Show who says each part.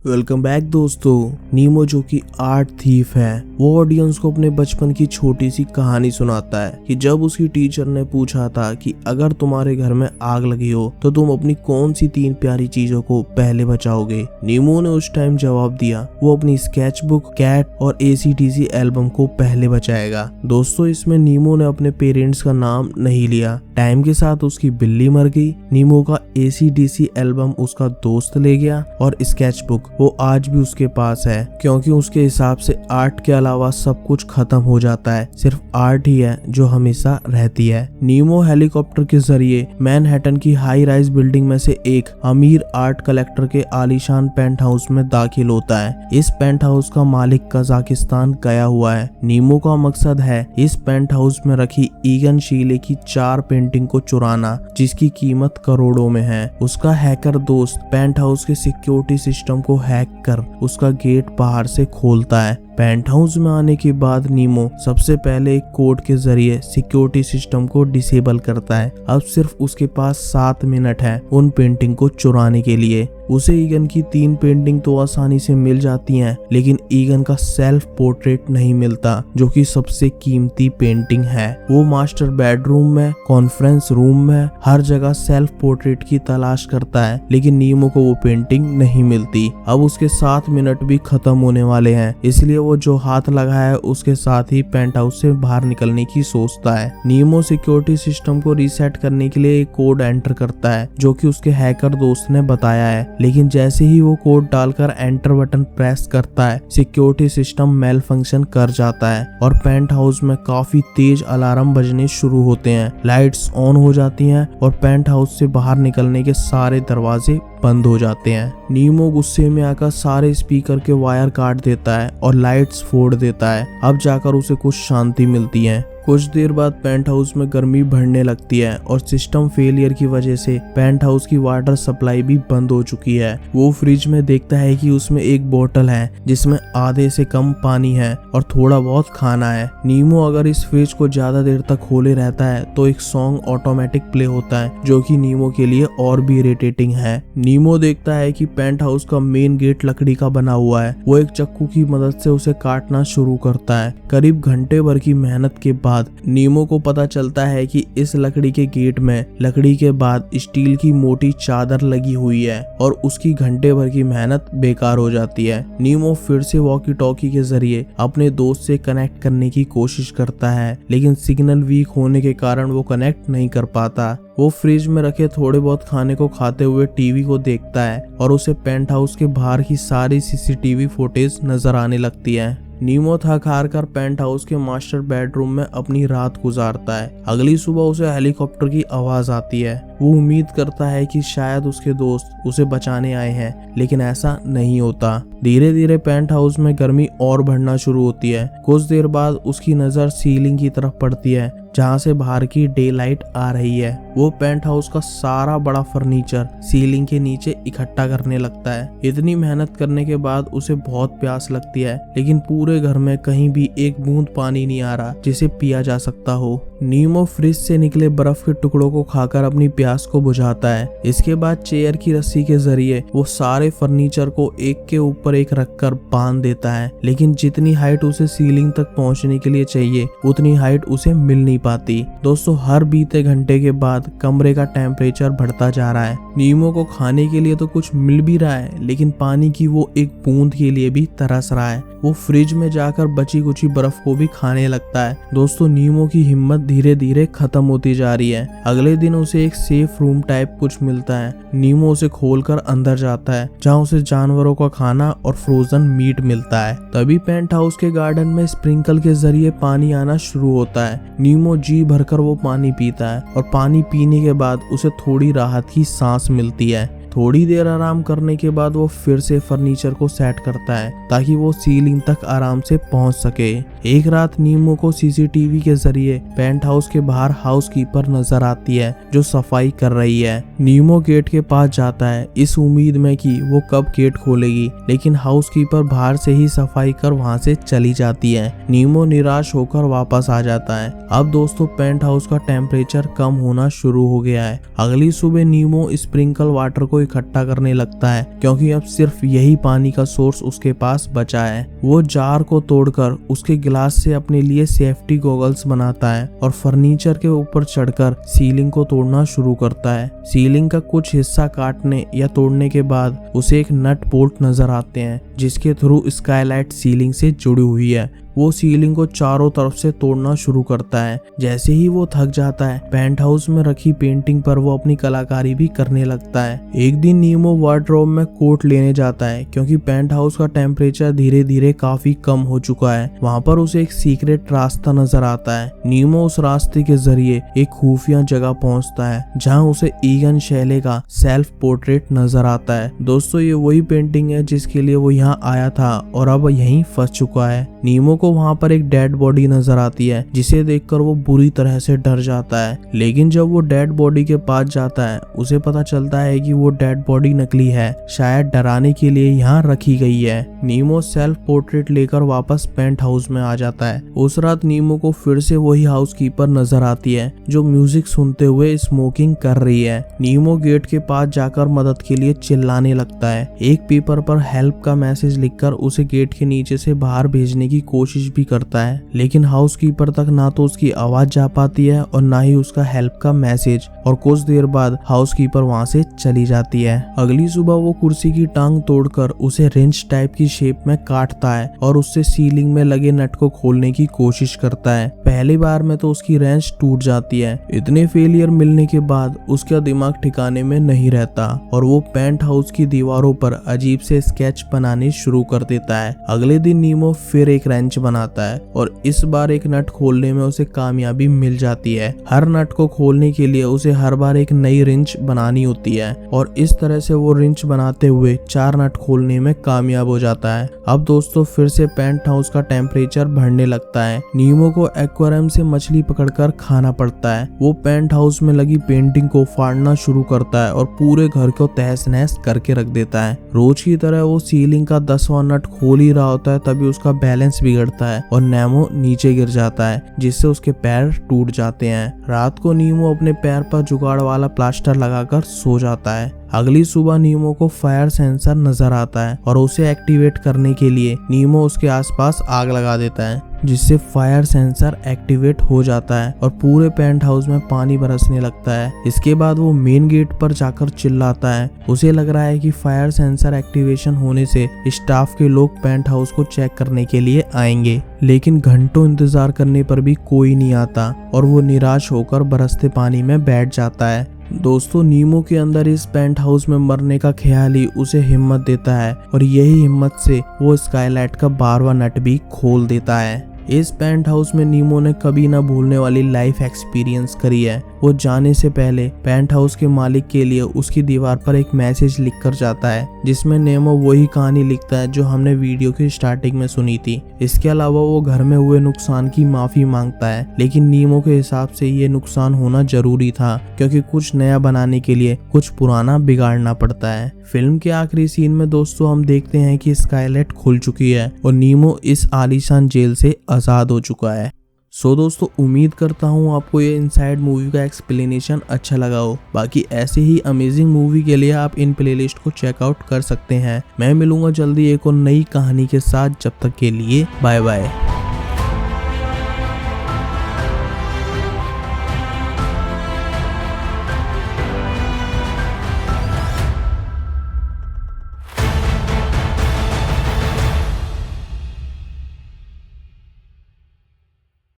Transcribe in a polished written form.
Speaker 1: Welcome back दोस्तों। नीमो जो कि आर्ट थीफ है, वो ऑडियंस को अपने बचपन की छोटी सी कहानी सुनाता है कि जब उसकी टीचर ने पूछा था कि अगर तुम्हारे घर में आग लगी हो तो तुम अपनी कौन सी 3 प्यारी चीजों को पहले बचाओगे। नीमो ने उस टाइम जवाब दिया वो अपनी स्केच बुक, कैट और AC/DC एल्बम को पहले बचाएगा। दोस्तों, इसमें नीमो ने अपने पेरेंट्स का नाम नहीं लिया। टाइम के साथ उसकी बिल्ली मर गई, नीमो का AC/DC एल्बम उसका दोस्त ले गया और स्केच बुक वो आज भी उसके पास है, क्योंकि उसके हिसाब से आर्ट के अलावा सब कुछ खत्म हो जाता है, सिर्फ आर्ट ही है जो हमेशा रहती है। नीमो हेलीकॉप्टर के जरिए मैनहट्टन की हाई राइज बिल्डिंग में से एक अमीर आर्ट कलेक्टर के आलीशान पेंट हाउस में दाखिल होता है। इस पेंट हाउस का मालिक कजाकिस्तान गया हुआ है। नीमो का मकसद है इस पेंट हाउस में रखी ईगन शीले की 4 पेंटिंग को चुराना, जिसकी कीमत करोड़ों में है। उसका हैकर दोस्त पेंट हाउस के सिक्योरिटी सिस्टम को हैक कर उसका गेट बाहर से खोलता है। पेंट हाउस में आने के बाद नीमो सबसे पहले एक कोड के जरिए सिक्योरिटी सिस्टम को डिसेबल करता है। अब सिर्फ उसके पास 7 मिनट है उन पेंटिंग को चुराने के लिए। उसे ईगन की 3 पेंटिंग तो आसानी से मिल जाती हैं, लेकिन ईगन का सेल्फ पोर्ट्रेट नहीं मिलता, जो कि सबसे कीमती पेंटिंग है। वो मास्टर बेडरूम में, कॉन्फ्रेंस रूम में, हर जगह सेल्फ पोर्ट्रेट की तलाश करता है, लेकिन नीमो को वो पेंटिंग नहीं मिलती। अब उसके 7 मिनट भी खत्म होने वाले हैं, इसलिए वो जो हाथ लगा है उसके साथ ही पेंट हाउस से बाहर निकलने की सोचता है। नीमो सिक्योरिटी सिस्टम को रीसेट करने के लिए एक कोड एंटर करता है, जो कि उसके हैकर दोस्त ने बताया है, लेकिन जैसे ही वो कोड डालकर एंटर बटन प्रेस करता है, सिक्योरिटी सिस्टम मेल फंक्शन कर जाता है और पेंट हाउस में काफी तेज अलार्म बजने शुरू होते हैं। लाइट्स ऑन हो जाती हैं और पेंट हाउस से बाहर निकलने के सारे दरवाजे बंद हो जाते हैं। नीमो गुस्से में आकर सारे स्पीकर के वायर काट देता है और लाइट्स फोड़ देता है। अब जाकर उसे कुछ शांति मिलती है। कुछ देर बाद पेंट हाउस में गर्मी बढ़ने लगती है और सिस्टम फेलियर की वजह से पेंट हाउस की वाटर सप्लाई भी बंद हो चुकी है। वो फ्रिज में देखता है कि उसमें एक बोतल है जिसमें आधे से कम पानी है और थोड़ा बहुत खाना है। नीमो अगर इस फ्रिज को ज्यादा देर तक खोले रहता है तो एक सॉन्ग ऑटोमेटिक प्ले होता है, जो कि नीमो के लिए और भी इरिटेटिंग है। नीमो देखता है कि पेंट हाउस का मेन गेट लकड़ी का बना हुआ है। वो एक चाकू की मदद से उसे काटना शुरू करता है। करीब घंटे भर की मेहनत के बाद नीमो को पता चलता है कि इस लकड़ी के गेट में लकड़ी के बाद स्टील की मोटी चादर लगी हुई है और उसकी घंटे भर की मेहनत बेकार हो जाती है। नीमो फिर से वॉकी टॉकी के जरिए अपने दोस्त से कनेक्ट करने की कोशिश करता है, लेकिन सिग्नल वीक होने के कारण वो कनेक्ट नहीं कर पाता। वो फ्रिज में रखे थोड़े बहुत खाने को खाते हुए टीवी को देखता है और उसे पेंट हाउस के बाहर की सारी CCTV फुटेज नजर आने लगती है। नीमो थक हार कर पेंट हाउस के मास्टर बेडरूम में अपनी रात गुजारता है। अगली सुबह उसे हेलीकॉप्टर की आवाज आती है। वो उम्मीद करता है कि शायद उसके दोस्त उसे बचाने आए हैं, लेकिन ऐसा नहीं होता। धीरे धीरे पेंट हाउस में गर्मी और बढ़ना शुरू होती है। कुछ देर बाद उसकी नजर सीलिंग की तरफ पड़ती है, जहाँ से बाहर की डे लाइट आ रही है। वो पेंट हाउस का सारा बड़ा फर्नीचर सीलिंग के नीचे इकट्ठा करने लगता है। इतनी मेहनत करने के बाद उसे बहुत प्यास लगती है, लेकिन पूरे घर में कहीं भी एक बूंद पानी नहीं आ रहा जिसे पिया जा सकता हो। नीमो फ्रिज से निकले बर्फ के टुकड़ों को खाकर अपनी प्यास को बुझाता है। इसके बाद चेयर की रस्सी के जरिए वो सारे फर्नीचर को एक के ऊपर एक रखकर बांध देता है, लेकिन जितनी हाइट उसे सीलिंग तक पहुंचने के लिए चाहिए उतनी हाइट उसे मिल नहीं पाती। दोस्तों, हर बीते घंटे के बाद कमरे का टेम्परेचर बढ़ता जा रहा है। नीमो को खाने के लिए तो कुछ मिल भी रहा है, लेकिन पानी की वो एक बूंद के लिए भी तरस रहा है। वो फ्रिज में जाकर बची कुची बर्फ को भी खाने लगता है। दोस्तों, नीमो की हिम्मत धीरे धीरे खत्म होती जा रही है। अगले दिन उसे एक सेफ रूम टाइप कुछ मिलता है। नीमो उसे खोलकर अंदर जाता है, जहाँ उसे जानवरों का खाना और फ्रोजन मीट मिलता है। तभी पेंट हाउस के गार्डन में स्प्रिंकल के जरिए पानी आना शुरू होता है। नीमो जी भरकर वो पानी पीता है और पानी पीने के बाद उसे थोड़ी राहत की सांस मिलती है। थोड़ी देर आराम करने के बाद वो फिर से फर्नीचर को सेट करता है ताकि वो सीलिंग तक आराम से पहुंच सके। एक रात नीमो को CCTV के जरिए पेंट हाउस के बाहर हाउसकीपर नजर आती है, जो सफाई कर रही है। नीमो गेट के पास जाता है इस उम्मीद में कि वो कब गेट खोलेगी, लेकिन हाउसकीपर बाहर से ही सफाई कर वहां से चली जाती है। नीमो निराश होकर वापस आ जाता है। अब दोस्तों, पेंट हाउस का टेम्परेचर कम होना शुरू हो गया है। अगली सुबह नीमो स्प्रिंकल वाटर को इकट्ठा करने लगता है क्योंकि अब सिर्फ यही पानी का सोर्स उसके पास बचा है। वो जार को तोड़कर उसके गिलास से अपने लिए सेफ्टी गॉगल्स बनाता है और फर्नीचर के ऊपर चढ़कर सीलिंग को तोड़ना शुरू करता है। सीलिंग का कुछ हिस्सा काटने या तोड़ने के बाद उसे एक नट बोल्ट नजर आते हैं जिसके थ्रू स्काईलाइट सीलिंग से जुड़ी हुई है। वो सीलिंग को चारों तरफ से तोड़ना शुरू करता है। जैसे ही वो थक जाता है, पेंट हाउस में रखी पेंटिंग पर वो अपनी कलाकारी भी करने लगता है। एक दिन नीमो वार्डरोब में कोट लेने जाता है क्योंकि पेंट हाउस का टेम्परेचर धीरे धीरे काफी कम हो चुका है। वहाँ पर उसे एक सीक्रेट रास्ता नजर आता है। नीमो उस रास्ते के जरिए एक खुफिया जगह पहुँचता है जहाँ उसे ईगन शेले का सेल्फ पोर्ट्रेट नजर आता है। दोस्तों, ये वही पेंटिंग है जिसके लिए वो यहाँ आया था और अब यहीं फंस चुका है। नीमो को वहाँ पर एक डेड बॉडी नजर आती है जिसे देखकर वो बुरी तरह से डर जाता है। लेकिन जब वो डेड बॉडी के पास जाता है उसे पता चलता है कि वो डेड बॉडी नकली है, शायद डराने के लिए यहाँ रखी गई है। नीमो सेल्फ पोर्ट्रेट लेकर वापस पेंट हाउस में आ जाता है। उस रात नीमो को फिर से वही हाउसकीपर नजर आती है जो म्यूजिक सुनते हुए स्मोकिंग कर रही है। नीमो गेट के पास जाकर मदद के लिए चिल्लाने लगता है। एक पेपर पर हेल्प का मैसेज लिखकर उसे गेट के नीचे से बाहर भेजने की कोशिश भी करता है, लेकिन हाउसकीपर तक ना तो उसकी आवाज जा पाती है और ना ही उसका हेल्प का मैसेज। और कुछ देर बाद हाउसकीपर वहां से चली जाती है। अगली सुबह वो कुर्सी की टांग तोड़कर उसे रिंच टाइप की शेप में काटता है और उससे सीलिंग में लगे नट को खोलने की कोशिश करता है। पहली बार में तो उसकी रेंच टूट जाती है। इतने फेलियर मिलने के बाद उसका दिमाग ठिकाने में नहीं रहता और वो पेंट हाउस की दीवारों पर अजीब से स्केच बनाने शुरू कर देता है। अगले दिन नीमो फिर एक रेंच बनाता है और इस बार एक नट खोलने में उसे कामयाबी मिल जाती है। हर नट को खोलने के लिए उसे हर बार एक नई रिंच बनानी होती है और इस तरह से वो रिंच बनाते हुए 4 नट खोलने में कामयाब हो जाता है। अब दोस्तों, फिर से पेंट हाउस का टेम्परेचर बढ़ने लगता है। नीमो को एक्वेरियम से मछली पकड़कर खाना पड़ता है। वो पेंट हाउस में लगी पेंटिंग को फाड़ना शुरू करता है और पूरे घर को तहस नहस करके रख देता है। रोज की तरह वो सीलिंग का 10वां नट खोल ही रहा होता है, तभी उसका बैलेंस बिगड़ता है और नेमो नीचे गिर जाता है जिससे उसके पैर टूट जाते हैं। रात को नीमो अपने पैर पर जुगाड़ वाला प्लास्टर लगाकर सो जाता है। अगली सुबह नीमो को फायर सेंसर नजर आता है और उसे एक्टिवेट करने के लिए नीमो उसके आसपास आग लगा देता है जिससे फायर सेंसर एक्टिवेट हो जाता है और पूरे पेंट हाउस में पानी बरसने लगता है। इसके बाद वो मेन गेट पर जाकर चिल्लाता है। उसे लग रहा है कि फायर सेंसर एक्टिवेशन होने से स्टाफ के लोग पेंट हाउस को चेक करने के लिए आएंगे, लेकिन घंटों इंतजार करने पर भी कोई नहीं आता और वो निराश होकर बरसते पानी में बैठ जाता है। दोस्तों, नीमो के अंदर इस पेंट हाउस में मरने का ख्याल ही उसे हिम्मत देता है और यही हिम्मत से वो स्काईलाइट का 12वां नट भी खोल देता है। इस पेंट हाउस में नीमो ने कभी ना भूलने वाली लाइफ एक्सपीरियंस करी है। वो जाने से पहले पेंट हाउस के मालिक के लिए उसकी दीवार पर एक मैसेज लिखकर जाता है जिसमें नेमो वही कहानी लिखता है जो हमने वीडियो की स्टार्टिंग में सुनी थी। इसके अलावा वो घर में हुए नुकसान की माफी मांगता है, लेकिन नीमो के हिसाब से ये नुकसान होना जरूरी था क्योंकि कुछ नया बनाने के लिए कुछ पुराना बिगाड़ना पड़ता है। फिल्म के आखिरी सीन में दोस्तों हम देखते हैं कि स्काईलाइट खुल चुकी है और नीमो इस आलीशान जेल से आजाद हो चुका है। सो दोस्तों, उम्मीद करता हूँ आपको ये इनसाइड मूवी का एक्सप्लेनेशन अच्छा लगा हो। बाकी ऐसे ही अमेजिंग मूवी के लिए आप इन प्लेलिस्ट को चेकआउट कर सकते हैं। मैं मिलूंगा जल्दी एक और नई कहानी के साथ। जब तक के लिए बाय बाय।